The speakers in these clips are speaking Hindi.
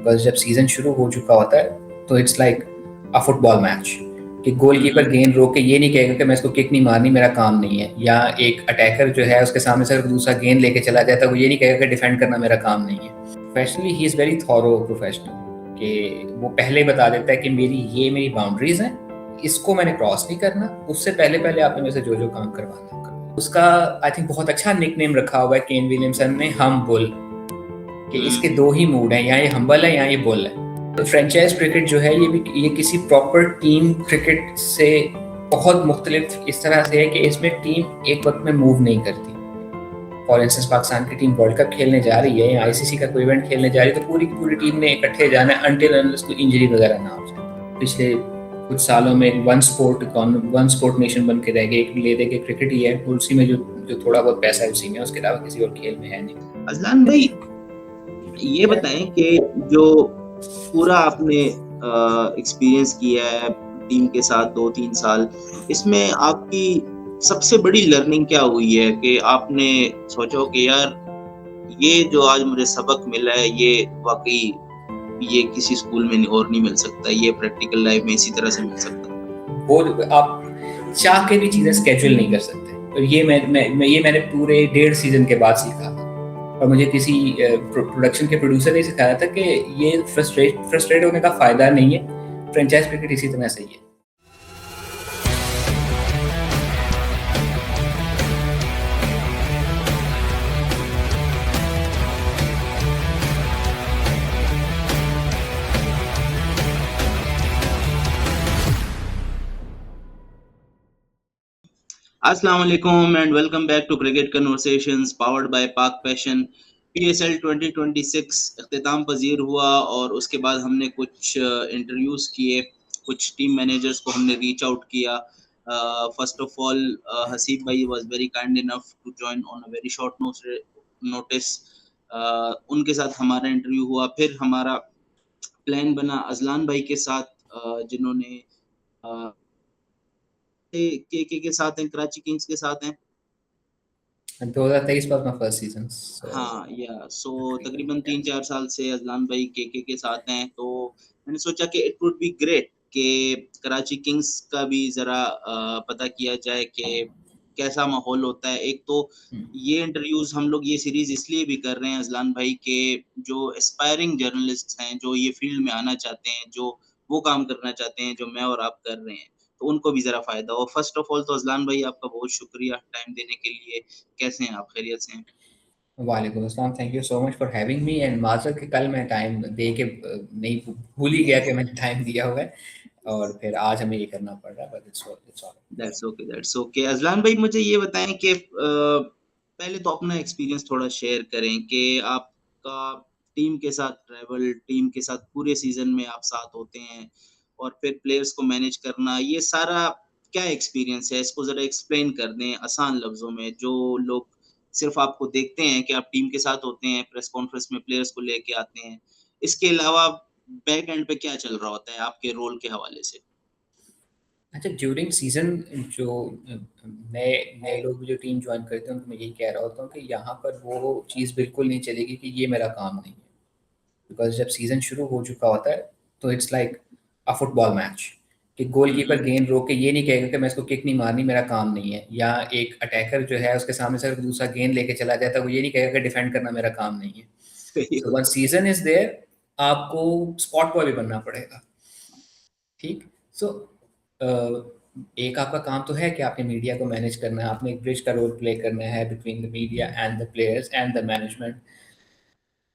बिकॉज जब सीजन शुरू हो चुका होता है तो it's like a football match कि गोलकीपर गेंद रोक के ये नहीं कहेगा कि मैं इसको किक नहीं मारनी, मेरा काम नहीं है, या एक अटैकर जो है उसके सामने से दूसरा गेंद लेके चला जाता है वो ये नहीं कहेगा कि डिफेंड करना मेरा काम नहीं है। Professionally he is very thorough professional कि वो पहले ही बता देता है कि मेरी बाउंड्रीज हैं, इसको मैंने क्रॉस नहीं करना, उससे पहले पहले आपने मेरे से जो जो काम करवाना है। उसका आई थिंक बहुत अच्छा निकनेम रखा हुआ है केन विलियमसन ने, हम बुल, कि इसके दो ही मूड हैं, या ये हम्बल है या ये बुल है। तो फ्रेंचाइज क्रिकेट जो है ये किसी प्रॉपर टीम क्रिकेट से बहुत मुख्तलिफ इस तरह से है कि इसमें टीम एक वक्त में मूव नहीं करती। फॉर इंस्टेंस पाकिस्तान की टीम वर्ल्ड कप खेलने जा रही है या आईसीसी का कोई इवेंट खेलने जा रही है तो पूरी की पूरी टीम ने इकट्ठे जाना है अनटिल अनलेस कोई इंजरी वगैरह ना हो जाए। पिछले कुछ सालों में वन स्पोर्ट नेशन बन के रह गए, एक ले दे के क्रिकेट ही है, उसी में जो थोड़ा बहुत पैसा है उसी में, उसके अलावा किसी और खेल में है नहीं। अजलान भाई ये बताएं कि जो पूरा आपने एक्सपीरियंस किया है टीम के साथ 2-3 साल, इसमें आपकी सबसे बड़ी लर्निंग क्या हुई है कि आपने सोचा कि यार ये जो आज मुझे सबक मिला है ये वाकई ये किसी स्कूल में और नहीं मिल सकता, ये प्रैक्टिकल लाइफ में इसी तरह से मिल सकता। वो आप चाह के भी चीजें स्केड्यूल नहीं कर सकते, तो ये मैंने पूरे 1.5 सीजन के बाद सीखा था। और मुझे किसी प्रोडक्शन के प्रोड्यूसर ने सिखाया था कि ये फ्रस्ट्रेट होने का फायदा नहीं है, फ्रेंचाइज क्रिकेट इसी तरह से ही है। अस्सलाम वालेकुम and welcome back to cricket conversations powered by Pak passion. PSL 2026 इख्तिताम पजीर हुआ और उसके बाद हमने कुछ इंटरव्यूज किए, कुछ टीम मैनेजर्स को हमने रीच आउट किया। फर्स्ट ऑफ ऑल हसीब भाई was very kind enough to join on a very short notice. उनके साथ हमारा इंटरव्यू हुआ, फिर हमारा प्लान बना अजलान भाई के साथ जिन्होंने के साथ हैं, कराची किंग्स के साथ हैं। 2023 was my first season, so हाँ या सो तकरीबन 3-4 साल से अजलान भाई के साथ हैं, तो मैंने सोचा कि इट वुड बी ग्रेट कि कराची किंग्स का भी जरा पता किया जाए कि कैसा माहौल होता है। एक तो ये इंटरव्यूज हम लोग ये सीरीज इसलिए भी कर रहे हैं अजलान भाई के जो एस्पायरिंग जर्नलिस्ट हैं, जो ये फील्ड में आना चाहते हैं, जो वो काम करना चाहते हैं जो मैं और आप कर रहे हैं, तो उनको भी जरा फायदा हो। फर्स्ट ऑफ ऑल तो अजलान भाई आपका बहुत शुक्रिया टाइम देने के लिए। कैसे हैं आप, खैरियत से हैं? वालेकुम अस्सलाम, thank you so much for having me and माजर कि कल मैं टाइम दे के नहीं भूल ही गया कि मैंने टाइम दिया हुआ है और फिर आज हमें ये करना पड़ रहा है, but it's all. That's okay. Azlan भाई मुझे ये बताएं कि पहले तो अपना एक्सपीरियंस थोड़ा शेयर करें कि आपका टीम के साथ ट्रैवल, टीम के साथ पूरे सीजन में आप साथ होते हैं और फिर प्लेयर्स को मैनेज करना, ये सारा क्या एक्सपीरियंस है, इसको जरा एक्सप्लेन कर दें आसान लफ्जों में। जो लोग सिर्फ आपको देखते हैं कि आप टीम के साथ होते हैं, प्रेस कॉन्फ्रेंस में प्लेयर्स को लेके आते हैं, इसके अलावा बैक एंड पे क्या चल रहा होता है आपके रोल के हवाले से? अच्छा, ड्यूरिंग सीजन जो नए नए लोग जो टीम ज्वाइन करते हैं उनको मैं यही कह रहा होता हूँ कि यहाँ पर वो चीज़ बिल्कुल नहीं चलेगी कि ये मेरा काम नहीं है, बिकॉज जब सीजन शुरू हो चुका होता है तो it's like a football match कि गोलकीपर गेंद रोक के ये नहीं कहेगा कि मैं इसको किक नहीं मारनी, मेरा काम नहीं है, या एक अटैकर जो है उसके सामने से दूसरा गेंद लेके चला जाता है वो ये नहीं कहेगा कि डिफेंड करना मेरा काम नहीं है। सही सो वन होता है। सीजन इज देयर, आपको स्पॉट बॉय भी बनना पड़ेगा। ठीक। सो एक आपका काम तो है कि आपने मीडिया को मैनेज करना है, आपने एक ब्रिज का रोल प्ले करना है between the media and the players and the management,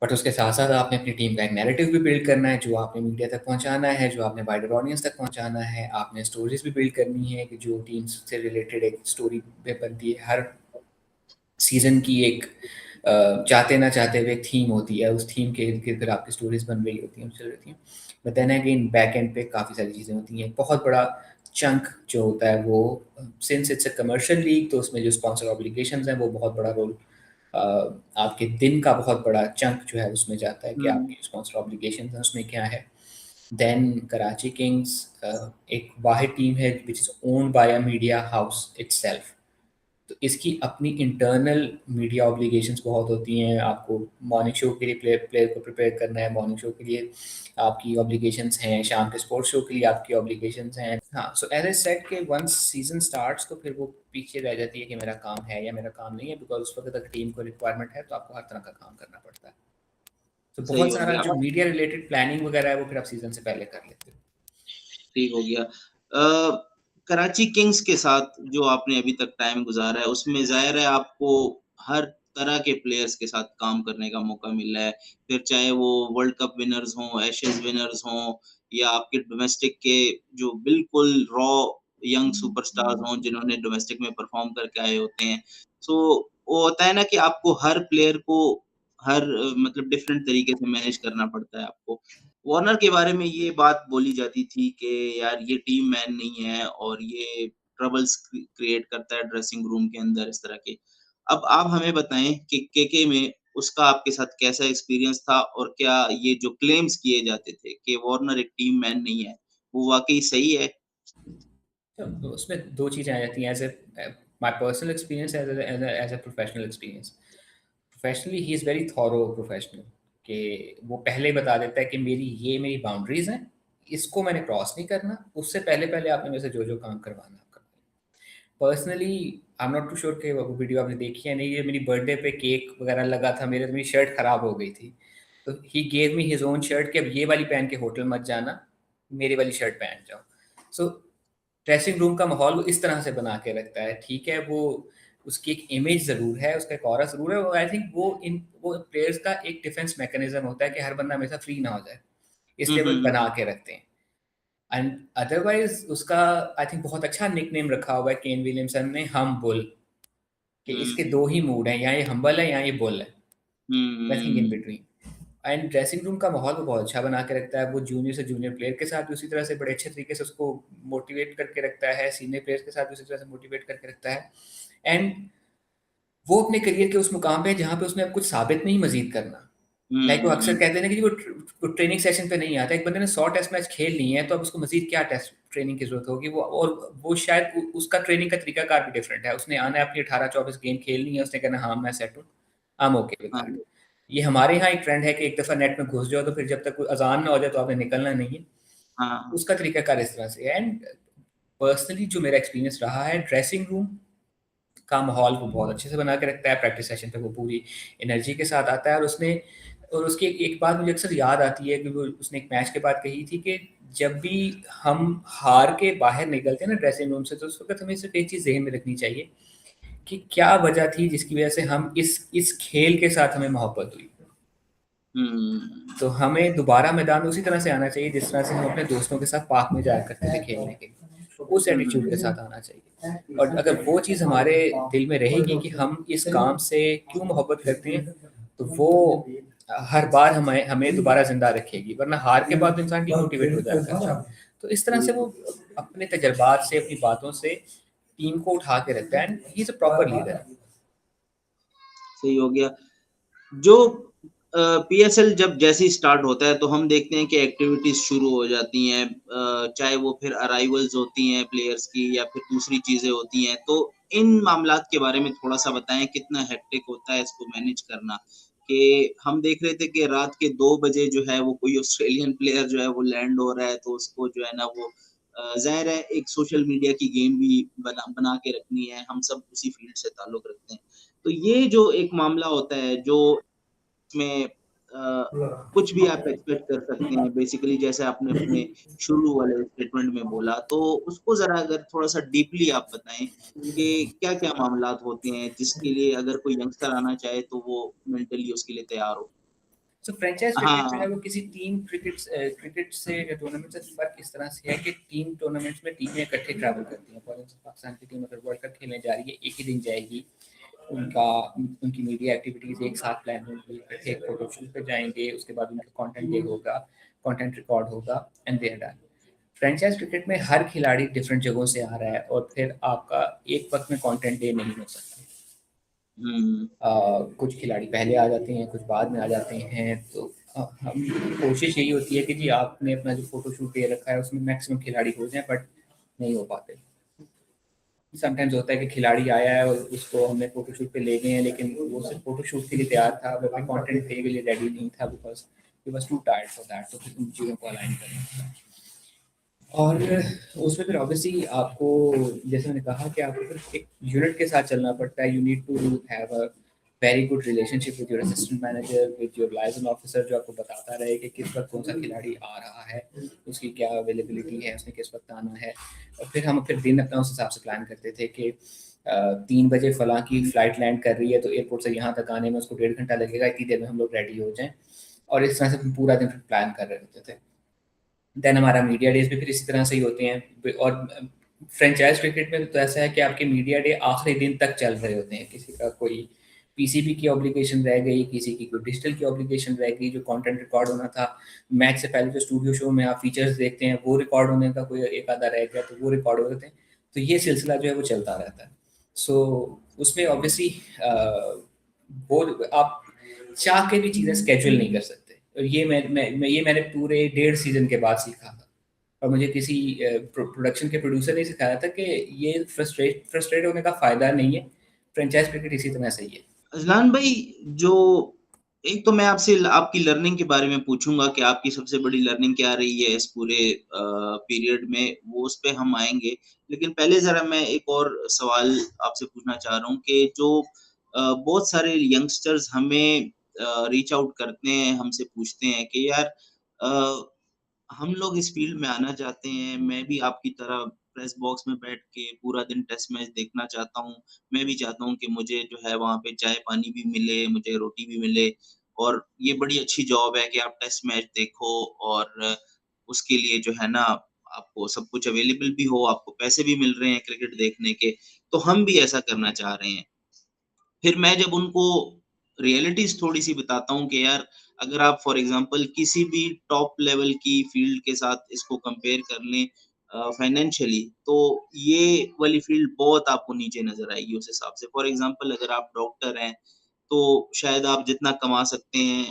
but उसके साथ साथ आपने अपनी टीम का एक नैरेटिव भी बिल्ड करना है जो आपने मीडिया तक पहुंचाना है, जो आपने वाइडर ऑडियंस तक पहुंचाना है। आपने स्टोरीज भी बिल्ड करनी है कि जो टीम से रिलेटेड एक स्टोरी पे बनती है। हर सीजन की एक चाहते ना चाहते हुए थीम होती है, उस थीम के इर्द गिर्द फिर आपकी स्टोरीज बन रही होती हैं, चल रही हैं। But then again back end पे काफ़ी सारी चीज़ें होती हैं। बहुत बड़ा चंक जो होता है वो, since it's a commercial league, तो उसमें जो स्पॉन्सर ऑब्लिगेशंस हैं वो बहुत बड़ा रोल, आपके दिन का बहुत बड़ा चंक जो है उसमें जाता है कि आपकी स्पॉन्सर ऑब्लिगेशंस हैं उसमें क्या है। देन कराची किंग्स एक वाहिद टीम है which is owned by a media house itself, तो इसकी अपनी इंटरनल मीडिया ऑब्लिगेशंस बहुत होती हैं। आपको मॉर्निंग शो के लिए प्लेयर को प्रिपेयर करना है, मॉर्निंग शो के लिए आपकी ऑब्लिगेशंस हैं, शाम के स्पोर्ट्स शो के लिए आपकी ऑब्लिगेशंस हैं। हाँ, सो एज ए सेट के वंस सीजन स्टार्ट्स तो फिर वो पीछे रह जाती है कि मेरा काम है या मेरा काम नहीं है, बिकॉज उस वक्त तक टीम को रिक्वायरमेंट है तो आपको हर तरह का काम करना पड़ता है। तो सही बहुत हो सारा गया, जो मीडिया रिलेटेड प्लानिंग वगैरह है वो फिर आप सीजन से पहले कर लेते हो। ठीक हो गया। कराची किंग्स के साथ जो आपने अभी तक टाइम गुज़ारा है, उसमें ज़ाहिर है आपको हर तरह के प्लेयर्स के साथ काम करने का मौका मिला है। फिर चाहे वो वर्ल्ड कप विनर्स हों, एशेज़ विनर्स हों या आपके डोमेस्टिक के जो बिल्कुल रॉ यंग सुपरस्टार्स हों, जिन्होंने डोमेस्टिक में परफ़ॉर्म करके आए होते हैं। सो वो होता है ना कि आपको हर प्लेयर को हर मतलब डिफरेंट तरीके से मैनेज करना पड़ता है आपको। वार्नर के बारे में ये बात बोली जाती थी कि यार ये टीम मैन नहीं है और ये ट्रबल्स क्रिएट करता है ड्रेसिंग रूम के अंदर इस तरह के। अब आप हमें बताएँ कि केके में उसका आपके साथ कैसा एक्सपीरियंस था और क्या ये जो क्लेम्स किए जाते थे कि वार्नर एक टीम मैन नहीं है, वो वाक़ई सही है? तो उसमें 2 चीज़ें आ जाती हैं as my personal experience as a professional experience. Professionally he is very thorough professional कि वो पहले ही बता देता है कि मेरी बाउंड्रीज़ हैं, इसको मैंने क्रॉस नहीं करना, उससे पहले-पहले आपने मेरे से जो-जो काम करवाना है आप करवाइए। Personally I am not too sure कि वो वीडियो आपने देखी है नहीं, ये मेरी बर्थडे पे केक वगैरह लगा था मेरे, तो मेरी शर्ट खराब हो गई थी। तो he gave me his own shirt कि अब ये वाली पहन के होटल मत जाना, मेरी वाली शर्ट पहन जाओ। सो ड्रेसिंग रूम का माहौल वो इस तरह से बना के रखता है। ठीक है, वो उसकी एक इमेज ज़रूर है, उसका एक ऑरा ज़रूर है, और आई थिंक वो प्लेयर्स का एक डिफेंस मैकेनिज़्म होता है कि हर बंदा हमेशा फ्री ना हो जाए, हुँ, इसलिए वो हुँ, हुँ, बना हुँ। के रखते हैं। एंड अदरवाइज़ उसका आई थिंक बहुत अच्छा निकनेम रखा हुआ है केन विलियमसन ने, हम बुल, कि इसके हुँ, 2 ही मूड हैं, या ये हम्बल है या ये बुल है, nothing in hmm, between. And dressing room का माहौल वो बहुत अच्छा बना के रखता है। वो जूनियर से जूनियर प्लेयर के साथ भी उसी तरह से बड़े अच्छे तरीके से उसको मोटिवेट करके रखता है, सीनियर प्लेयर्स के साथ भी उसी तरह से मोटिवेट करके रखता है। एंड वो अपने करियर के उस मुकाम पे है जहाँ पे उसने अब कुछ साबित नहीं मजीद करना। लाइक वो अक्सर हुँ, कहते हैं ना कि वो ट्रेनिंग सेशन पे नहीं आता। एक बंदे ने 100 टेस्ट मैच खेल लिए हैं तो अब उसको मजीद क्या टेस्ट ट्रेनिंग की जरूरत होगी। वो और वो शायद उसका ट्रेनिंग का तरीकाकार भी डिफरेंट है। उसने आना है, अपनी 18-24 गेम खेलनी है, उसने कहना हाँ मैं सेट हूँ, I am okay with that. हाँ, ये हमारे यहाँ एक ट्रेंड है कि एक दफ़ा नेट में घुस जाओ तो फिर जब तक कोई अजान ना हो जाए तो आपने निकलना नहीं है। हाँ, उसका तरीकाकार इस तरह से है। एंड पर्सनली जो मेरा एक्सपीरियंस रहा है, ड्रेसिंग रूम का माहौल वो बहुत अच्छे से बना के रखता है। प्रैक्टिस सेशन पे वो पूरी एनर्जी के साथ आता है, और उसकी एक बात मुझे अक्सर याद आती है कि वो उसने एक मैच के बाद कही थी कि जब भी हम हार के बाहर निकलते हैं ना ड्रेसिंग रूम से, तो उस वक्त हमें सिर्फ एक चीज़ ज़हन में रखनी चाहिए कि क्या वजह थी जिसकी वजह से हम इस खेल के साथ हमें मोहब्बत हुई। हुँ, तो हमें दोबारा मैदान में उसी तरह से आना चाहिए जिस तरह से हम अपने दोस्तों के साथ पार्क में जाया करते थे खेलने के लिए। उस हुँ, एटीट्यूड हुँ, के साथ आना चाहिए। और अगर वो चीज़ हमारे दिल में रहेगी कि हम इस काम से क्यों मोहब्बत करते हैं, तो वो हर बार हमें हमें दोबारा जिंदा रखेगी। वरना हार के बाद तो इंसान डिमोटिवेट हो जाता है। तो इस तरह से वो अपने तजर्बात से, अपनी बातों से टीम को उठा के रखता है। And he is a proper leader. सही हो गया। जो पीएसएल जब जैसे ही स्टार्ट होता है तो हम देखते हैं कि एक्टिविटीज़ शुरू हो जाती हैं, चाहे वो फिर अराइवल्स होती हैं प्लेयर्स की या फिर दूसरी चीज़ें होती हैं। तो इन मामलात के बारे में थोड़ा-सा बताएँ कितना हेक्टिक होता है इसको मैनेज करना? कि हम देख रहे थे कि रात के 2 बजे जो है वो कोई ऑस्ट्रेलियन प्लेयर जो है वो लैंड हो रहा है तो उसको जो है ना वो ज़ाहिर है एक सोशल मीडिया की गेम भी बना बना के रखनी है, हम सब उसी फ़ील्ड से ताल्लुक़ रखते हैं। तो ये जो एक मामला होता है जो में कुछ भी आप एक्सपेक्ट कर सकते हैं बेसिकली जैसे आपने अपने शुरू वाले स्टेटमेंट में बोला, तो उसको ज़रा अगर थोड़ा-सा डीपली आप बताएँ कि क्या-क्या मामलात होते हैं जिसके लिए अगर कोई यंगस्टर आना चाहे तो वो मेंटली उसके लिए तैयार हो? सो फ्रेंचाइज क्रिकेट जो है हाँ। वो किसी टीम क्रिकेट से टूर्नामेंट से फ़र्क इस तरह से है कि टीम टूर्नामेंट्स में टीमें इकट्ठे ट्रैवल करती हैं। फॉर एग्जाम्पल पाकिस्तान की टीम अगर वर्ल्ड कप खेलने जा रही है, एक ही दिन जाएगी। उनका उनकी मीडिया एक्टिविटीज़ एक साथ प्लान होंगी, इकट्ठे एक फोटो शूट पे जाएंगे, उसके बाद उनका कंटेंट डे होगा, कंटेंट रिकॉर्ड होगा, and they are done. Franchise cricket में हर खिलाड़ी डिफरेंट जगहों से आ रहा है और फिर आपका एक वक्त में कंटेंट डे नहीं हो सकता। हुँ, कुछ खिलाड़ी पहले आ जाते हैं, कुछ बाद में आ जाते हैं। तो हम कोशिश यही होती है कि जी आपने अपना जो फ़ोटो शूट दे रखा है उसमें मैक्सिमम खिलाड़ी हो जाएँ, बट नहीं हो पाते। समटाइम्स होता है कि खिलाड़ी आया है और उसको हमने फोटोशूट पे ले गए हैं, लेकिन वो सिर्फ फोटोशूट के लिए तैयार था, वो अपने कंटेंट के लिए रेडी नहीं था, because he was to tired for that. तो फिर उन चीज़ों को अलाइन करना था। और उसमें फिर ऑब्वियसली आपको, जैसे मैंने कहा कि आपको फिर एक यूनिट के साथ चलना पड़ता है। You need to have a very good relationship with your assistant manager, with your liaison officer, जो आपको बताता रहे कि किस वक्त कौन सा खिलाड़ी आ रहा है, उसकी क्या अवेलेबिलिटी है, उसने किस वक्त आना है। और फिर दिन अपना उस हिसाब से प्लान करते थे कि 3 बजे फलां की फ़्लाइट लैंड कर रही है, तो एयरपोर्ट से यहाँ तक आने में उसको 1.5 घंटा लगेगा, इतनी देर में हम लोग रेडी हो जाएँ। और इस तरह से पूरा दिन फिर प्लान कर रहे होते थे। देन हमारा मीडिया डेज भी फिर इसी तरह से ही होते हैं। और फ्रेंचाइज क्रिकेट में तो ऐसा है कि आपके मीडिया डे आखिरी दिन तक चल रहे होते हैं। किसी का कोई पीसीबी की ऑब्लिगेशन रह गई, किसी की कोई डिजिटल की ऑब्लिगेशन रह गई, जो कंटेंट रिकॉर्ड होना था मैच से पहले, जो स्टूडियो शो में आप फीचर्स देखते हैं वो रिकॉर्ड होने का कोई एक आधा रह गया, तो वो रिकॉर्ड हो जाते हैं। तो ये सिलसिला जो है वो चलता रहता है। सो उसमें ऑब्वियसली वो आप चाह के भी चीज़ें स्केड्यूल नहीं कर सकते। और ये मैंने पूरे 1.5 सीजन के बाद सीखा था। और मुझे किसी प्रोडक्शन के प्रोड्यूसर ने सिखाया था कि ये फ्रस्ट्रेट होने का फ़ायदा नहीं है, फ्रेंचाइज क्रिकेट इसी तरह से ही है। अजलान भाई, जो एक तो मैं आपसे आपकी लर्निंग के बारे में पूछूँगा कि आपकी सबसे बड़ी लर्निंग क्या रही है इस पूरे पीरियड में, वो उस पे हम आएँगे। लेकिन पहले ज़रा मैं एक और सवाल आपसे पूछना चाह रहा हूँ कि जो बहुत सारे यंगस्टर्स हमें रीच आउट करते हैं, हमसे पूछते हैं कि यार अ, हम लोग इस फ़ील्ड में आना चाहते हैं, मैं भी आपकी तरह प्रेस बॉक्स में बैठ के पूरा दिन टेस्ट मैच देखना चाहता हूँ। मैं भी चाहता हूँ कि मुझे जो है वहाँ पे चाय-पानी भी मिले, मुझे रोटी भी मिले और ये बड़ी अच्छी जॉब है कि आप टेस्ट मैच देखो और उसके लिए जो है ना आपको सब कुछ अवेलेबल भी हो, आपको पैसे भी मिल रहे हैं क्रिकेट देखने के, तो हम भी ऐसा करना चाह रहे हैं। फिर मैं जब उनको रियलिटीज़ थोड़ी-सी बताता हूँ कि यार अगर आप फॉर एग्ज़ाम्पल किसी भी टॉप लेवल की फ़ील्ड के साथ इसको कंपेयर कर लें फाइनेंशियली तो ये वाली फ़ील्ड बहुत आपको नीचे नज़र आएगी उस हिसाब से। फॉर एग्ज़ाम्पल अगर आप डॉक्टर हैं, तो शायद आप जितना कमा सकते हैं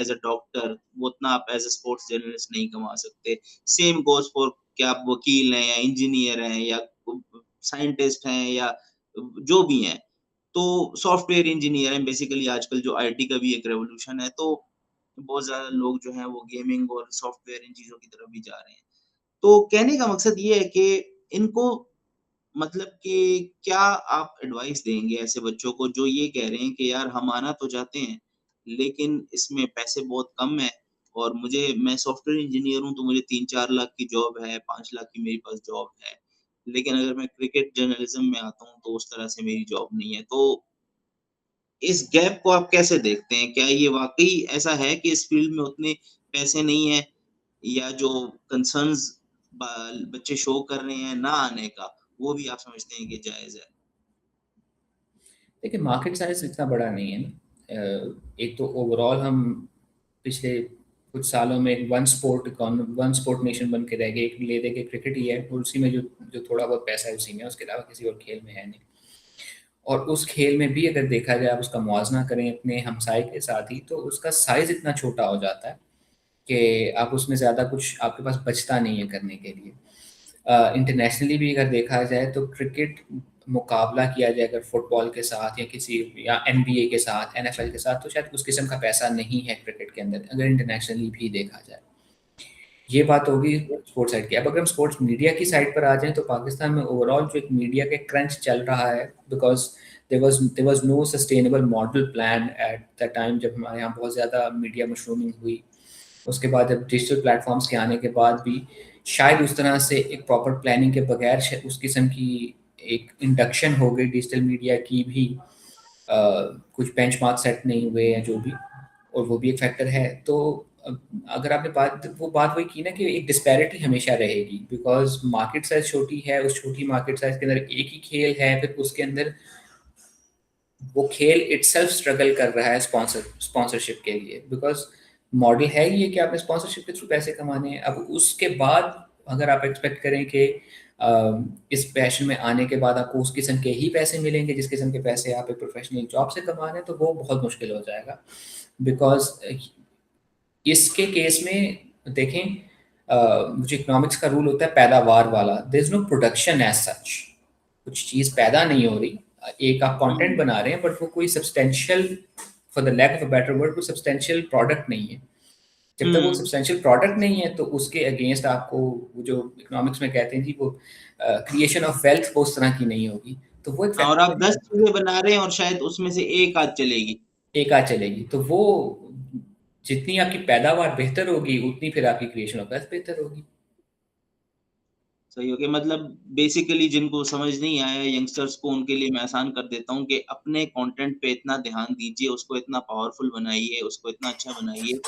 एज़ अ डॉक्टर, वो उतना आप एज़ अ स्पोर्ट्स जर्नलिस्ट नहीं कमा सकते। सेम गोज़ फॉर क्या आप वकील हैं या इंजीनियर हैं या साइंटिस्ट हैं या जो भी हैं। तो सॉफ्टवेयर इंजीनियर हैं बेसिकली आजकल जो आईटी का भी एक रेवोल्यूशन है, तो बहुत ज़्यादा लोग जो हैं वो गेमिंग और सॉफ्टवेयर इन चीज़ों की तरफ भी जा रहे हैं। तो कहने का मकसद ये है कि इनको मतलब कि क्या आप एडवाइस देंगे ऐसे बच्चों को जो ये कह रहे हैं कि यार हम आना तो चाहते हैं, लेकिन इसमें पैसे बहुत कम हैं और मैं सॉफ्टवेयर इंजीनियर हूँ तो मुझे 3-4 लाख की जॉब है, 5 लाख की मेरे पास जॉब है। लेकिन अगर मैं क्रिकेट जर्नलिज़्म में आता हूँ तो उस तरह से मेरी जॉब नहीं है। तो इस गैप को आप कैसे देखते हैं? क्या ये वाक़ई ऐसा है कि इस फ़ील्ड में उतने पैसे नहीं हैं या जो कंसर्न्स बच्चे शो कर रहे हैं ना आने का, वो भी आप समझते हैं कि जायज़ है? देखिए, मार्केट साइज़ इतना बड़ा नहीं है ना। एक तो ओवरऑल हम पिछले कुछ सालों में वन स्पोर्ट नेशन बन के रह गए। एक ले दे के क्रिकेट ही है, और उसी में जो जो थोड़ा बहुत पैसा है उसी में, उसके अलावा किसी और खेल में है नहीं। और उस खेल में भी अगर देखा जाए, आप उसका मुआवज़ा करें अपने हमसाये के साथ ही, तो उसका साइज़ इतना छोटा हो जाता है कि आप उसमें ज़्यादा कुछ आपके पास बचता नहीं है करने के लिए। इंटरनेशनली भी अगर देखा जाए तो क्रिकेट मुकाबला किया जाए अगर फुटबॉल के साथ या किसी या एनबीए के साथ, एनएफएल के साथ, तो शायद उस किस्म का पैसा नहीं है क्रिकेट के अंदर, अगर इंटरनेशनली भी देखा जाए। ये बात होगी स्पोर्ट्स साइड की। अब अगर हम स्पोर्ट्स मीडिया की साइड पर आ जाएँ, तो पाकिस्तान में ओवरऑल जो एक मीडिया के क्रंच चल रहा है, because there was no sustainable model plan at the time जब हमारे यहाँ बहुत ज़्यादा मीडिया मशरूमिंग हुई। उसके बाद जब डिजिटल प्लेटफ़ॉर्म्स के आने के बाद भी शायद उस तरह से एक प्रॉपर प्लानिंग के बगैर उस किस्म की एक इंडक्शन हो गई डिजिटल मीडिया की भी। कुछ बेंचमार्क सेट नहीं हुए हैं जो भी, और वो भी एक फैक्टर है। तो अगर आपने वो बात वही की ना कि एक डिस्पैरिटी हमेशा रहेगी, बिकॉज़ मार्केट साइज़ छोटी है, उस छोटी मार्केट साइज़ के अंदर एक ही खेल है, फिर उसके अंदर वो खेल इटसेल्फ स्ट्रगल कर रहा है स्पॉन्सरशिप के लिए, बिकॉज़ मॉडल है ये कि आपने स्पॉन्सरशिप के थ्रू पैसे कमाने हैं। अब उसके बाद अगर आप एक्सपेक्ट करें कि इस पैशन में आने के बाद आपको उस किस्म के ही पैसे मिलेंगे जिस किस्म के पैसे आप एक प्रोफेशनल जॉब से कमा रहे हैं, तो वो बहुत मुश्किल हो जाएगा। बिकॉज़ इसके केस में देखें, जो इकोनॉमिक्स का रूल होता है पैदावार वाला, there is no production as such. कुछ चीज़ पैदा नहीं हो रही, एक आप कंटेंट बना रहे हैं बट वो कोई substantial, for the lack of a better word, कोई सब्सटेंशियल प्रोडक्ट नहीं है। जब तक वो सब्सटेंशियल प्रोडक्ट नहीं है तो उसके अगेंस्ट आपको वो जो इकोनॉमिक्स में कहते हैं जी, वो क्रिएशन ऑफ वेल्थ वो उस तरह की नहीं होगी, तो वो और इफेक्टिव आप नहीं 10 बनता। चीज़ें बना रहे हैं और शायद उसमें से एक आध चलेगी। एक आध चलेगी, तो वो जितनी आपकी पैदावार बेहतर होगी उतनी फिर आपकी क्रिएशन ऑफ वेल्थ बेहतर होगी। सही हो गया, मतलब बेसिकली जिनको समझ नहीं आया यंगस्टर्स को, उनके लिए मैं आसान कर देता हूँ कि अपने कंटेंट पे इतना ध्यान दीजिए, उसको इतना पावरफुल बनाइए, उसको इतना अच्छा बनाइए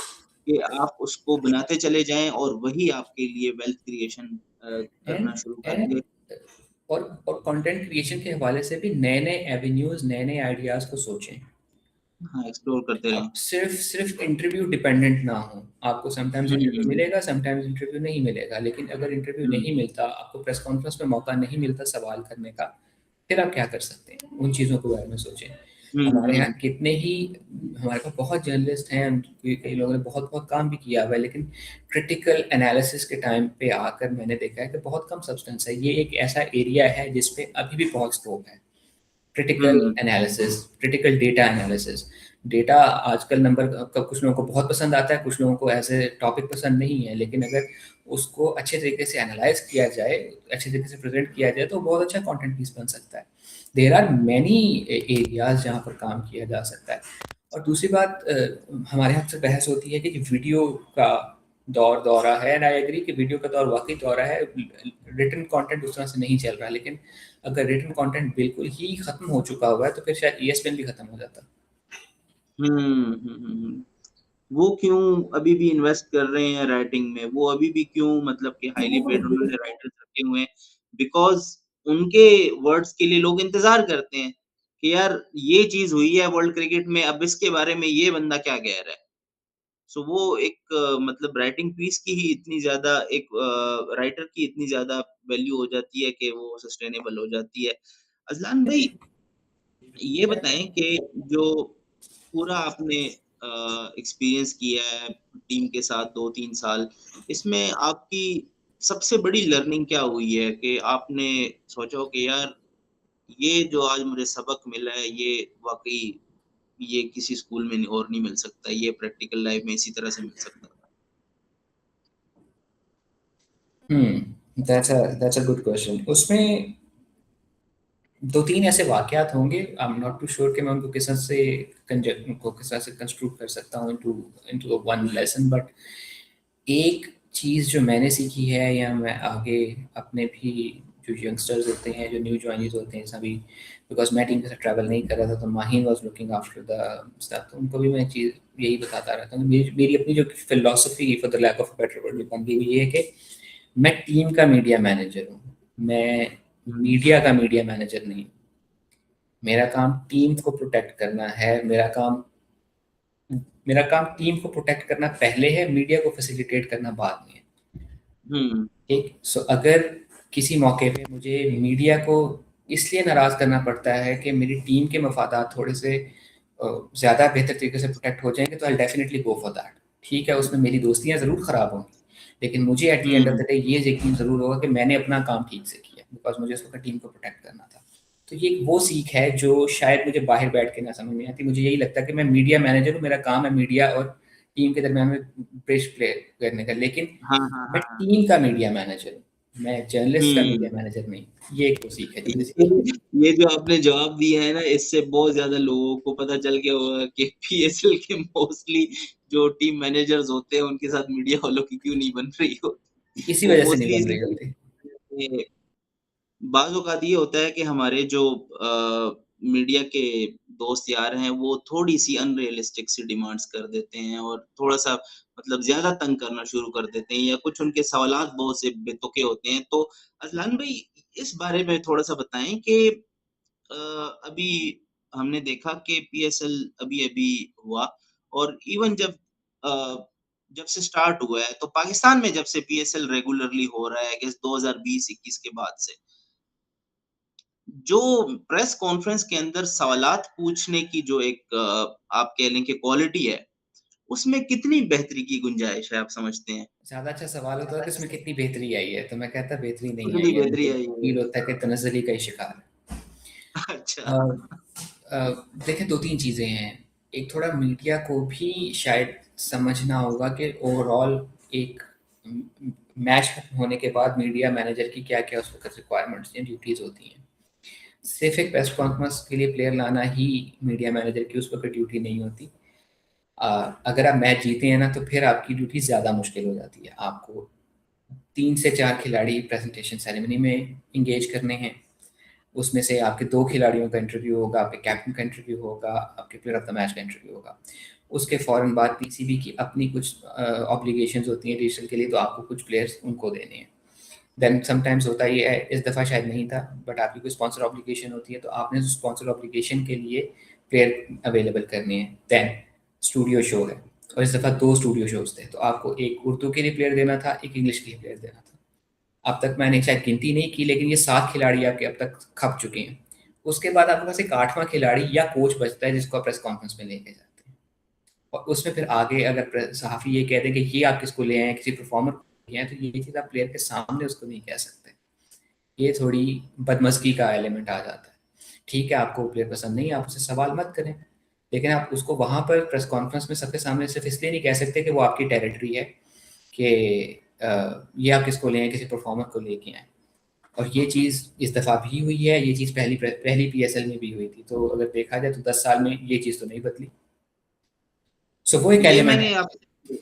कि आप उसको बनाते चले जाएँ और वही आपके लिए वेल्थ क्रिएशन करना एंड शुरू कर एंड दे। और कंटेंट क्रिएशन के हवाले से भी नए नए एवेन्यूज, नए नए आइडियाज को सोचें। हाँ, एक्सप्लोर करते रहें। आप सिर्फ सिर्फ इंटरव्यू डिपेंडेंट ना हो। आपको समटाइम्स इंटरव्यू हुँ, मिलेगा, समटाइम्स इंटरव्यू नहीं मिलेगा, लेकिन अगर इंटरव्यू हुँ, नहीं मिलता, आपको प्रेस कॉन्फ्रेंस में मौका नहीं मिलता सवाल करने का, फिर आप क्या कर सकते हैं? उन चीज़ों के बारे में सोचें। हुँ, हमारे यहाँ हुँ, कितने ही, हमारे पास बहुत जर्नलिस्ट हैं, कई लोगों ने बहुत बहुत काम भी किया हुआ है, लेकिन क्रिटिकल एनालिसिस के टाइम पे आकर मैंने देखा है कि बहुत कम सब्सटेंस है। ये एक ऐसा एरिया है जिसपे अभी भी बहुत स्कोप है। Critical um, analysis, critical data analysis. Data आजकल नंबर का कुछ लोगों को बहुत पसंद आता है, कुछ लोगों को एज ए टॉपिक पसंद नहीं है, लेकिन अगर उसको अच्छे तरीके से एनालाइज किया जाए, अच्छे तरीके से प्रेजेंट किया जाए, तो बहुत अच्छा कंटेंट पीस बन सकता है। देर आर मैनी एरियाज जहाँ पर काम किया जा सकता है। और दूसरी बात, हमारे यहाँ से बहस होती है कि वीडियो का दौरा है, एंड आई एग्री कि वीडियो का दौर वाकई दौरा है, रिटन कंटेंट उस तरह से नहीं चल रहा है, लेकिन अगर रिटन कंटेंट बिल्कुल ही खत्म हो चुका हुआ है तो फिर शायद ईएसपीएन भी खत्म हो जाता। हुँ, हुँ, हुँ, हुँ। वो क्यों अभी भी इन्वेस्ट कर रहे हैं राइटिंग में? वो अभी भी क्यों, मतलब कि हाइली पेड उन्होंने राइटर्स रखे हुए हैं? बिकॉज़ उनके वर्ड्स के लिए लोग इंतज़ार करते हैं कि यार ये चीज़ हुई है वर्ल्ड क्रिकेट में, अब इसके बारे में ये बंदा क्या कह रहा है? सो वो एक मतलब राइटिंग पीस की ही इतनी ज़्यादा एक राइटर की इतनी ज़्यादा वैल्यू हो जाती है कि वो सस्टेनेबल हो जाती है। अज़लान भाई, ये बताएँ कि जो पूरा आपने एक्सपीरियंस किया है टीम के साथ 2-3 साल, इसमें आपकी सबसे बड़ी लर्निंग क्या हुई है कि आपने सोचा हो कि यार ये जो आज मुझे सबक मिला है, ये वाक़ई ये किसी स्कूल में और नहीं मिल सकता, ये प्रैक्टिकल लाइफ़ में इसी तरह से मिल सकता था? That's a good question. उसमें दो तीन ऐसे वाकयात होंगे, I am not too sure कि मैं उनको किस तरह से कंस्ट्रक्ट कर सकता हूँ into into one lesson, but एक चीज़ जो मैंने सीखी है, या मैं आगे अपने भी जो यंगस्टर्स होते हैं, जो न्यू ज्वाइनीज होते हैं सभी, बिकॉज मैं टीम के साथ ट्रैवल नहीं कर रहा था, तो Maheen was looking after the stuff, तो उनको भी मैं चीज़ यही बताता रहता हूँ। मेरी अपनी जो philosophy, for the lack of better word, जो बन गई हुई है कि मैं टीम का मीडिया मैनेजर हूँ, मैं हुँ, मीडिया का मीडिया मैनेजर नहीं। मेरा काम टीम को प्रोटेक्ट करना है, मेरा काम टीम को प्रोटेक्ट करना पहले है, मीडिया को फैसिलिटेट करना बाद में है। हुँ, ठीक, सो अगर किसी मौके पे मुझे मीडिया को इसलिए नाराज करना पड़ता है कि मेरी टीम के मफादात थोड़े से ज़्यादा बेहतर तरीके से प्रोटेक्ट हो जाएंगे, तो I definitely go for that. ठीक है, उसमें मेरी दोस्तियां ज़रूर ख़राब होंगी, लेकिन मुझे at the end of hmm, the day ये यकीन ज़रूर होगा कि मैंने अपना काम ठीक से किया, बिकॉज मुझे उस वक्त टीम को प्रोटेक्ट करना था। तो ये वो सीख है जो शायद मुझे बाहर बैठ के ना समझ में आती। मुझे यही लगता है कि मैं मीडिया मैनेजर हूँ, मेरा काम है मीडिया और टीम के दरमियान में ब्रिज प्ले करने का, लेकिन हाँ, हाँ, मैं हाँ, हाँ। टीम का मीडिया मैनेजर हूँ, मैं जर्नलिस्ट का मीडिया हुँ। मैनेजर नहीं। ये एक तो सीख है जो मुझे सीखी। ये जो आपने जवाब दिया है ना, इससे बहुत ज़्यादा लोगों को पता चल गया होगा कि पीएसएल के मोस्टली जो टीम मैनेजर्स होते हैं, उनके साथ मीडिया वालों की क्यों नहीं बन रही होती। इसी वो वजह से नहीं मोस्टली बन रही इसलिए होती। बाज़ औक़ात ये होता है कि हमारे जो मीडिया के दोस्त यार हैं, वो थोड़ी-सी अनरियलिस्टिक सी डिमांड्स कर देते हैं और थोड़ा-सा मतलब ज़्यादा तंग करना शुरू कर देते हैं, या कुछ उनके सवालात बहुत से बेतुके होते हैं। तो अज़लान भाई, इस बारे में थोड़ा-सा बताएँ कि अ, अभी हमने देखा कि पीएसएल अभी-अभी हुआ, और इवन जब से स्टार्ट हुआ है, तो पाकिस्तान में जब से पीएसएल रेगुलरली हो रहा है, आई गेस 2020-21 के बाद से, जो प्रेस कॉन्फ्रेंस के अंदर सवालात पूछने की जो एक आप कह लें कि क्वालिटी है, उसमें कितनी बेहतरी की गुंजाइश है, आप समझते हैं? ज़्यादा अच्छा सवाल होता है कि इसमें कितनी बेहतरी आई है, तो मैं कहता बेहतरी नहीं कितनी आई है, बेहतरी मुझे आई फील है? होता है कि तनज़्ज़ुली का ही शिकार है। अच्छा। अ, देखिए 2-3 चीज़ें हैं। एक थोड़ा मीडिया को भी शायद समझना होगा कि ओवरऑल एक मैच होने के बाद मीडिया मैनेजर की क्या-क्या उस वक़्त रिक्वायरमेंट्स या ड्यूटीज़ होती हैं। सिर्फ़ एक प्रेस कॉन्फ्रेंस के लिए प्लेयर लाना ही मीडिया मैनेजर की उस वक़्त ड्यूटी नहीं होती। अगर आप मैच जीते हैं ना तो फिर आपकी ड्यूटी ज़्यादा मुश्किल हो जाती है। आपको 3 से 4 खिलाड़ी प्रेजेंटेशन सेरेमनी में एंगेज करने हैं। उसमें से आपके 2 खिलाड़ियों का इंटरव्यू होगा, आपके कैप्टन का इंटरव्यू होगा, आपके प्लेयर ऑफ द मैच का इंटरव्यू होगा। उसके फ़ौरन बाद पीसीबी की अपनी कुछ ऑब्लिगेशंस होती हैं डिजिटल के लिए, तो आपको कुछ प्लेयर्स उनको देने हैं। देन समटाइम्स होता ये है, इस दफ़ा शायद नहीं था, बट आपकी कोई स्पॉन्सर ऑब्लिगेशन होती है, तो आपने उस स्पॉन्सर ऑब्लिगेशन के लिए प्लेयर अवेलेबल करने हैं। देन स्टूडियो शो है, और इस दफ़ा 2 स्टूडियो शोज़ थे, तो आपको एक उर्दू के लिए प्लेयर देना था, एक इंग्लिश के लिए प्लेयर देना था। अब तक मैंने शायद गिनती नहीं की, लेकिन ये 7 खिलाड़ी आपके अब तक खप चुके हैं। उसके बाद आपके पास एक 8वां खिलाड़ी या कोच बचता है जिसको आप प्रेस कॉन्फ्रेंस में लेके जाते हैं। और उसमें फिर आगे अगर सहाफ़ी ये कह दें कि ये आप किसको ले आए हैं, किसी परफॉर्मर को ले आए हैं, तो ये चीज़ आप प्लेयर के सामने उसको नहीं कह सकते। ये थोड़ी बदमज़गी का एलिमेंट आ जाता है। ठीक है, आपको प्लेयर पसंद नहीं है, आप उससे सवाल मत करें, लेकिन आप उसको वहाँ पर प्रेस कॉन्फ्रेंस में सबके सामने सिर्फ इसलिए नहीं कह सकते कि वो आपकी टेरिटरी है कि ये आप किसको ले आए, किसी परफॉर्मर को लेके आए। और ये चीज़ इस दफ़ा भी हुई है, ये चीज़ पहली पीएसएल में भी हुई थी। तो अगर देखा जाए तो 10 साल में ये चीज़ तो नहीं बदली। सो वो एक ये एलिमेंट है। मैंने आपसे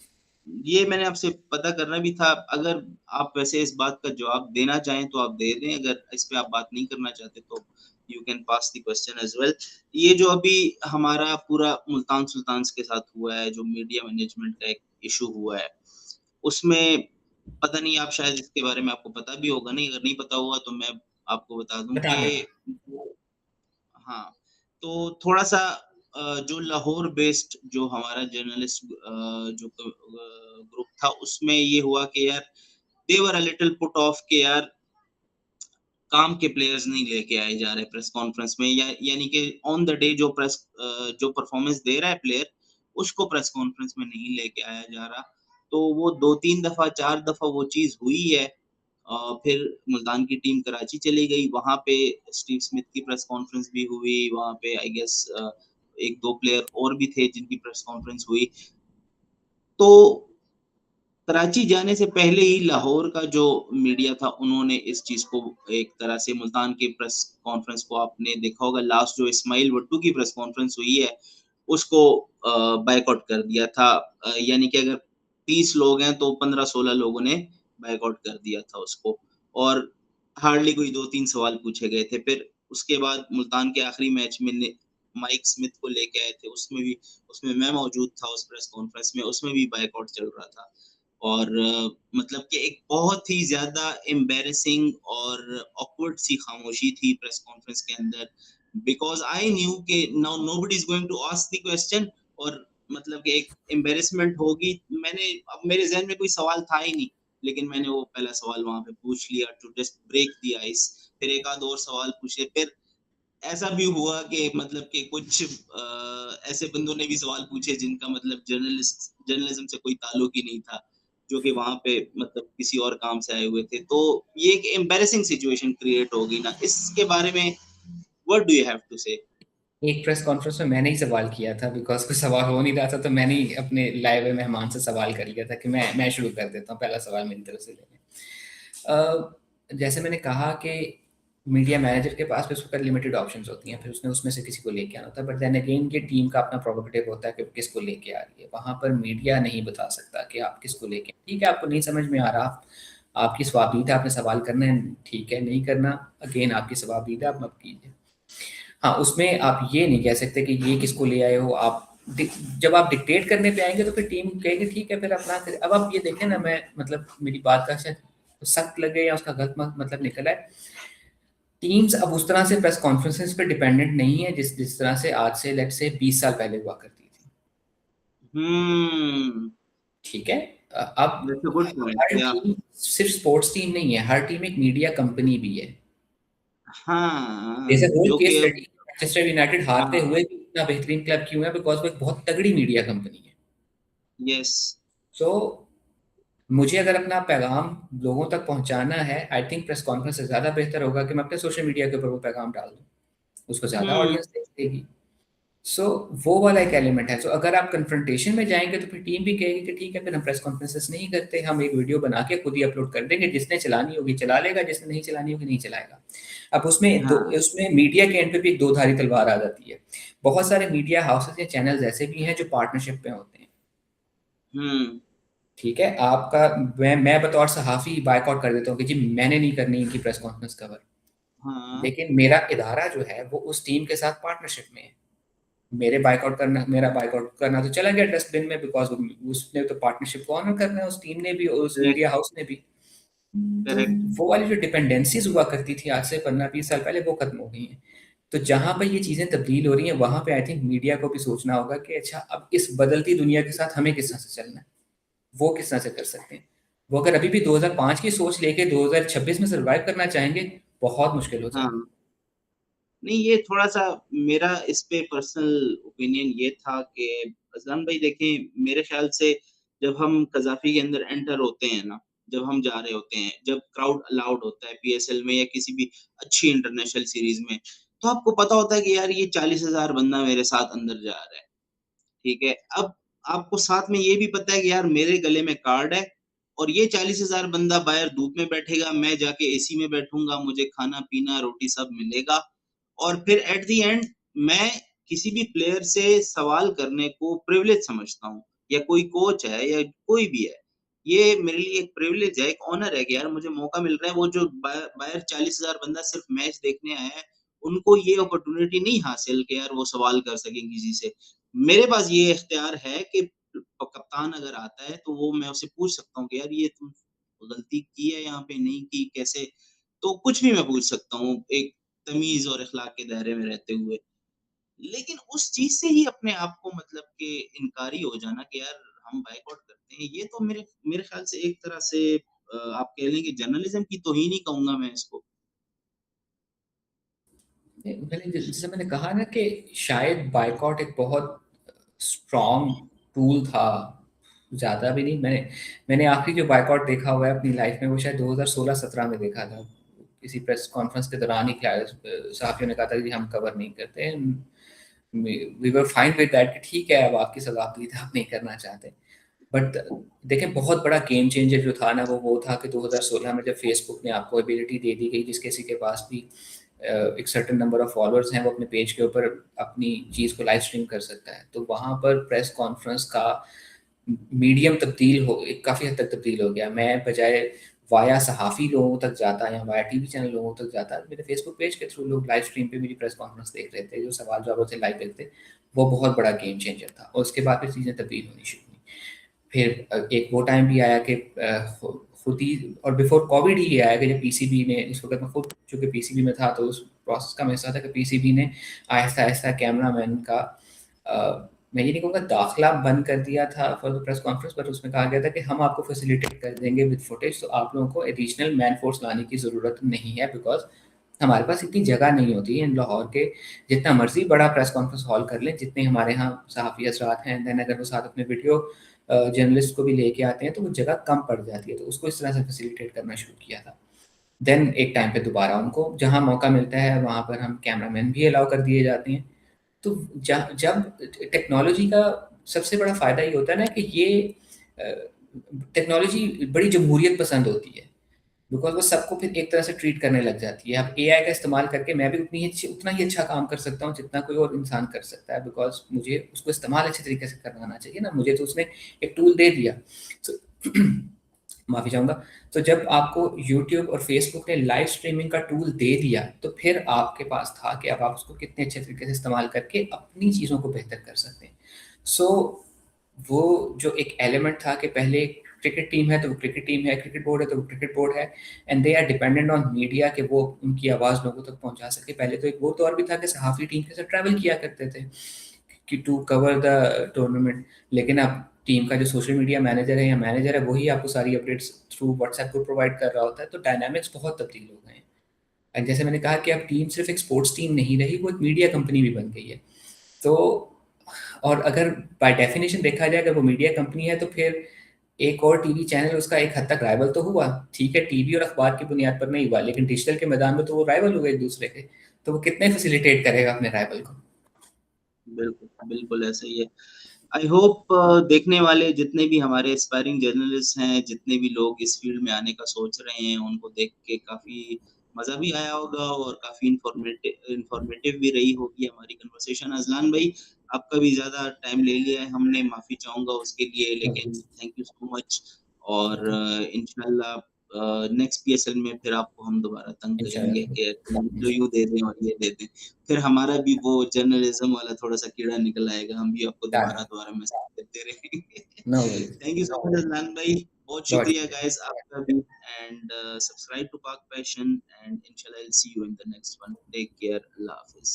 ये मैंने आपसे पता करना भी था, अगर आप वैसे इस बात का जवाब देना चाहें तो आप दे दें, अगर इस पे आप बात नहीं करना चाहते तो you can pass the question as well. ये जो अभी हमारा पूरा मुल्तान सुल्तान्स के साथ हुआ है, जो मीडिया मैनेजमेंट का एक इश्यू हुआ है, उसमें पता नहीं, आप शायद इसके बारे में आपको पता भी होगा नहीं, अगर नहीं पता होगा तो मैं आपको बता दूँ बता दें। कि हाँ, तो थोड़ा-सा जो लाहौर बेस्ड जो हमारा जर्नलिस्ट जो ग्रुप था, उसमें ये हुआ कि यार दे वर अ लिटिल पुट ऑफ कि यार काम के प्लेयर्स नहीं लेके आए जा रहे प्रेस कॉन्फ्रेंस में, या यानी कि ऑन द डे जो परफॉर्मेंस दे रहा है प्लेयर, उसको प्रेस कॉन्फ्रेंस में नहीं लेके आया जा रहा। तो वो 2-3 दफ़ा, 4 दफ़ा वो चीज़ हुई है। फिर मुल्तान की टीम कराची चली गई, वहाँ पे स्टीव स्मिथ की प्रेस कॉन्फ्रेंस भी हुई, वहाँ पे आई गेस 1-2 प्लेयर और भी थे जिनकी प्रेस कॉन्फ्रेंस हुई। तो कराची जाने से पहले ही लाहौर का जो मीडिया था, उन्होंने इस चीज़ को एक तरह से मुल्तान की प्रेस कॉन्फ्रेंस को, आपने देखा होगा लास्ट जो इस्माइल भुट्टो की प्रेस कॉन्फ्रेंस हुई है, उसको बायकॉट कर दिया था। यानी कि अगर 30 लोग हैं तो 15-16 लोगों ने बायकॉट कर दिया था उसको, और हार्डली कोई 2-3 सवाल पूछे गए थे। फिर उसके बाद मुल्तान के आखिरी मैच में ने माइक स्मिथ को लेके आए थे, उसमें मैं मौजूद था उस प्रेस कॉन्फ्रेंस में, उसमें भी बायकॉट चल रहा था। और मतलब कि एक बहुत ही ज़्यादा एम्बैरेसिंग और ऑकवर्ड सी खामोशी थी प्रेस कॉन्फ्रेंस के अंदर, बिकॉज़ आई न्यू कि now nobody is going to ask the question, और मतलब कि एक एम्बैरेसमेंट होगी। अब मेरे ज़हन में कोई सवाल था ही नहीं, लेकिन मैंने वो पहला सवाल वहाँ पे पूछ लिया to just break the ice. फिर एक आध और सवाल पूछे, फिर ऐसा भी हुआ कि मतलब कि कुछ ऐसे बंदों ने भी सवाल पूछे जिनका मतलब जर्नलिज्म से कोई ताल्लुक ही नहीं था, जो कि वहाँ पे मतलब किसी और काम से आए हुए थे। तो ये एक एम्बैरेसिंग सिचुएशन क्रिएट हो गई ना, इसके बारे में what do you have to say? एक प्रेस कॉन्फ्रेंस में मैंने ही सवाल किया था, बिकॉज़ कोई सवाल हो नहीं रहा था, तो मैंने ही अपने लाए हुए मेहमान से सवाल कर लिया था कि मैं शुरू कर देता हूँ, पहला सवाल मेरी तरफ से लेंगे। जैसे मैंने कहा कि मीडिया मैनेजर के पास भी उस वक़्त लिमिटेड ऑप्शंस होती हैं, फिर उसने उसमें से किसी को लेके आना होता है, बट देन अगेन ये टीम का अपना प्रोरोगेटिव होता है कि वो किसको लेके आ रही है। वहाँ पर मीडिया नहीं बता सकता कि आप किसको लेके, ठीक है, आपको नहीं समझ में आ रहा, आपकी स्वाबीद है, आपने सवाल करना है, ठीक है, नहीं करना, अगेन आपकी स्वाबीद है, आप मत कीजिए। हाँ, उसमें आप ये नहीं कह सकते कि ये किसको ले आए हो आप। जब आप डिक्टेट करने पे आएँगे तो फिर टीम कहेगी ठीक है, फिर अपना करें। अब आप ये देखें ना, मैं मतलब मेरी बात का शायद सख्त लगे या उसका गलत मतलब निकल आए। टीम्स अब उस तरह से प्रेस कॉन्फ्रेंसेस पे डिपेंडेंट नहीं है जिस जिस तरह से आज से लेट्स से 20 साल पहले हुआ करती थी। हम्म, ठीक है? अब दैट्स अ गुड पॉइंट, हर या टीम सिर्फ स्पोर्ट्स टीम नहीं है, हर टीम एक मीडिया कंपनी भी है। हाँ, जैसे होल जो केस कि स्टडी, मैनचेस्टर यूनाइटेड हारते हाँ, हुए भी इतना बेहतरीन क्लब क्यों है? बिकॉज़ वो एक बहुत तगड़ी मीडिया कंपनी है। यस। सो मुझे अगर अपना पैगाम लोगों तक पहुँचाना है, आई थिंक प्रेस कॉन्फ्रेंस से ज़्यादा बेहतर होगा कि मैं अपने सोशल मीडिया के ऊपर वो पैगाम डाल दूँ। उसको ज़्यादा हम्म। ऑडियंस देखेगी। सो वो वाला एक एलिमेंट है। सो अगर आप कन्फ्रंटेशन में जाएंगे तो फिर टीम भी कहेगी कि ठीक है, फिर हम प्रेस कॉन्फ्रेंसेस नहीं करते, हम एक वीडियो बना के खुद ही अपलोड कर देंगे, जिसने चलानी होगी चला लेगा, जिसने नहीं चलानी होगी नहीं चलाएगा। अब हाँ। उसमें मीडिया के एंड पे भी एक दो धारी तलवार आ जाती है। बहुत सारे मीडिया हाउसेस या चैनल्स ऐसे भी हैं जो पार्टनरशिप पे होते हैं। हम्म। ठीक है, आपका मैं बतौर सहाफ़ी बायकॉट कर देता हूँ कि जी मैंने नहीं करनी इनकी प्रेस कॉन्फ्रेंस कवर। हाँ। लेकिन मेरा इदारा जो है वो उस टीम के साथ पार्टनरशिप में है। मेरा बायकॉट करना तो चला गया डस्टबिन में, बिकॉज उसने तो पार्टनरशिप को ऑनर करना है, उस टीम ने भी और उस करेक्ट। मीडिया हाउस ने भी। तो करेक्ट। वो वाली जो डिपेंडेंसीज हुआ करती थी आज से 15-20 साल पहले, वो खत्म हो गई हैं। तो जहां पर ये चीजें तब्दील हो रही हैं वहां पे आई थिंक मीडिया को भी सोचना होगा कि अच्छा अब इस बदलती दुनिया के साथ हमें किस तरह से चलना है, वो किस तरह से कर सकते हैं। वो अगर अभी भी 2005 की सोच लेके 2026 में सर्वाइव करना चाहेंगे, बहुत मुश्किल हो जाएगा। हाँ। नहीं, ये थोड़ा-सा मेरा इस पे पर्सनल ओपिनियन ये था कि अज़लान भाई देखें, मेरे ख़्याल से जब हम कज़ाफ़ी के अंदर एंटर होते हैं ना, जब हम जा रहे होते हैं, जब क्राउड अलाउड होता है पीएसएल में या किसी भी अच्छी इंटरनेशनल सीरीज़ में, तो आपको पता होता है कि यार ये 40,000 बंदा मेरे साथ अंदर जा रहा है, ठीक है? अब आपको साथ में ये भी पता है कि यार मेरे गले में कार्ड है और ये 40,000 बंदा बाहर धूप में बैठेगा, मैं जाके एसी में बैठूँगा, मुझे खाना-पीना, रोटी सब मिलेगा और फिर एट द एंड मैं किसी भी प्लेयर से सवाल करने को प्रिविलेज समझता हूँ या कोई कोच है या कोई भी है। ये मेरे लिए एक प्रिविलेज है, एक ऑनर है कि यार मुझे मौका मिल रहा है, वो जो बाहर 40,000 बंदा सिर्फ मैच देखने आया है, उनको ये अपॉर्च्युनिटी नहीं हासिल कि यार वो सवाल कर सकें किसी से। मेरे पास ये इख्तियार है कि कप्तान अगर आता है तो वो मैं उससे पूछ सकता हूँ कि यार ये तुम गलती की है यहाँ पे, नहीं की, कैसे? तो कुछ भी मैं पूछ सकता हूँ एक तमीज़ और इख़्लाक़ के दायरे में रहते हुए। लेकिन उस चीज़ से ही अपने आप को मतलब कि इनकारी हो जाना कि यार हम बायकॉट करते हैं, ये तो मेरे मेरे ख़्याल से एक तरह से आप कह लें कि जर्नलिज़्म की तौहीन ही कहूँगा मैं इसको। जैसे मैंने कहा ना कि शायद बायकॉट एक बहुत स्ट्रॉन्ग टूल था, ज़्यादा भी नहीं। मैंने आखिरी जो बायकॉट देखा हुआ है अपनी लाइफ में वो शायद 2016-17 में देखा था। किसी प्रेस कॉन्फ्रेंस के दौरान ही क्या सहाफ़ियों ने कहा था कि हम कवर नहीं करते, we were fine with that कि ठीक है अब आपकी सलाह दी था, आप नहीं करना चाहते। बट देखें बहुत बड़ा गेम चेंजर जो था ना वो था कि 2016 में जब फेसबुक ने आपको एबिलिटी दे दी गई, जिस किसी के पास भी एक सर्टेन नंबर ऑफ फॉलोअर्स हैं वो अपने पेज के ऊपर अपनी चीज़ को लाइव स्ट्रीम कर सकता है। तो वहाँ पर प्रेस कॉन्फ्रेंस का मीडियम तब्दील हो काफ़ी हद तक तब्दील हो गया। मैं बजाय वाया सहाफ़ी लोगों तक जाता या वाया टीवी चैनल लोगों तक जाता, मेरे फेसबुक पेज के थ्रू लोग लाइव स्ट्रीम पे मेरी प्रेस कॉन्फ्रेंस देख रहे थे, जो सवाल जवाब होते लाइव देखते। वो बहुत बड़ा गेम चेंजर था और उसके बाद फिर चीज़ें तब्दील होनी शुरू हुई। फिर एक वो टाइम भी आया कि खुद ही, और बिफोर कोविड ही आया कि जब पीसीबी ने, इस वक्त मैं खुद चूँकि पीसीबी में था तो उस प्रोसेस का मैं हिस्सा था कि पीसीबी ने आहिस्ता-आहिस्ता कैमरामैन का मैं ये नहीं कहूँगा दाखिला बंद कर दिया था for the press conference, but उसमें कहा गया था कि हम आपको फैसिलिटेट कर देंगे विद फुटेज, तो आप लोगों को एडिशनल मैन फोर्स लाने की ज़रूरत नहीं है, बिकॉज़ हमारे पास इतनी जगह नहीं होती है इन लाहौर के, जितना मर्ज़ी बड़ा प्रेस कॉन्फ्रेंस हॉल कर लें, जितने हमारे यहाँ सहाफ़ी हज़रात हैं, देन अगर वो साथ अपने वीडियो जर्नलिस्ट को भी लेके आते हैं तो वो जगह कम पड़ जाती है, तो उसको इस तरह से फैसिलिटेट करना शुरू किया था। देन एक टाइम पे दोबारा उनको जहाँ मौका मिलता है वहाँ पर हम कैमरामैन भी अलाउ कर दिए जाते हैं। तो जब टेक्नोलॉजी का सबसे बड़ा फ़ायदा ये होता है ना कि ये टेक्नोलॉजी बड़ी जमहूरियत पसंद होती है, बिकॉज़ वो सबको फिर एक तरह से ट्रीट करने लग जाती है। अब एआई का इस्तेमाल करके मैं भी उतना ही अच्छा काम कर सकता हूँ जितना कोई और इंसान कर सकता है, बिकॉज़ मुझे उसको इस्तेमाल अच्छे तरीके से करना आना चाहिए ना, मुझे तो उसने एक टूल दे दिया। सो माफ़ी चाहूँगा। तो जब आपको यूट्यूब और फेसबुक ने लाइव स्ट्रीमिंग का टूल दे दिया, तो फिर आपके पास था कि अब आप उसको कितने अच्छे तरीके से इस्तेमाल करके अपनी चीज़ों को बेहतर कर सकते हैं। सो वो जो एक एलिमेंट था कि पहले क्रिकेट टीम है तो वो क्रिकेट टीम है, क्रिकेट बोर्ड है तो वो क्रिकेट बोर्ड है, and they are dependent on media कि वो उनकी आवाज़ लोगों तक पहुँचा सके। पहले तो एक वो दौर भी था कि सहाफ़ी टीम के साथ ट्रैवल किया करते थे कि टू कवर द टूर्नामेंट, लेकिन अब टीम का जो सोशल मीडिया मैनेजर है या मैनेजर है वही आपको सारी अपडेट्स थ्रू व्हाट्सएप को प्रोवाइड कर रहा होता है, तो डायनामिक्स बहुत तब्दील हो गए हैं। एंड जैसे मैंने कहा कि अब टीम सिर्फ एक स्पोर्ट्स टीम नहीं रही, वो एक मीडिया कंपनी भी बन गई है। तो और अगर बाय डेफिनेशन देखा जाए अगर वो मीडिया कंपनी है तो फिर एक और टीवी चैनल उसका एक हद तक राइवल तो हुआ, ठीक है टीवी और अखबार की बुनियाद पर नहीं हुआ, लेकिन डिजिटल के मैदान में तो वो राइवल हो गए एक दूसरे के। तो वो कितने फैसिलिटेट करेगा अपने राइवल को। बिल्कुल, बिल्कुल ऐसा ही है। आई होप देखने वाले जितने भी हमारे एस्पायरिंग जर्नलिस्ट हैं, जितने भी लोग इस फील्ड में आने का सोच रहे हैं, उनको देख के काफ़ी मज़ा भी आया होगा और काफ़ी इन्फॉर्मेटिव भी रही होगी हमारी कन्वर्सेशन। अज़लान भाई, आपका भी ज़्यादा टाइम ले लिया है हमने, माफ़ी चाहूँगा उसके लिए, लेकिन थैंक यू सो मच और इंशाल्लाह नेक्स्ट पीएसएल में फिर आपको हम दोबारा तंग करेंगे इंशाल्लाह। कि इंटरव्यू दे दें और ये दे दें। फिर हमारा भी वो जर्नलिज्म वाला थोड़ा-सा कीड़ा निकल आएगा, हम भी आपको दोबारा-दोबारा मैसेज करते रहेंगे। No worries. Thank you so much Azlan भाई, बहुत बहुत शुक्रिया शुक्रिया। गाइस आपका भी and subscribe to Pak Passion and इंशाल्लाह I will see you in the next one. Take care, अल्लाह हाफ़िज़।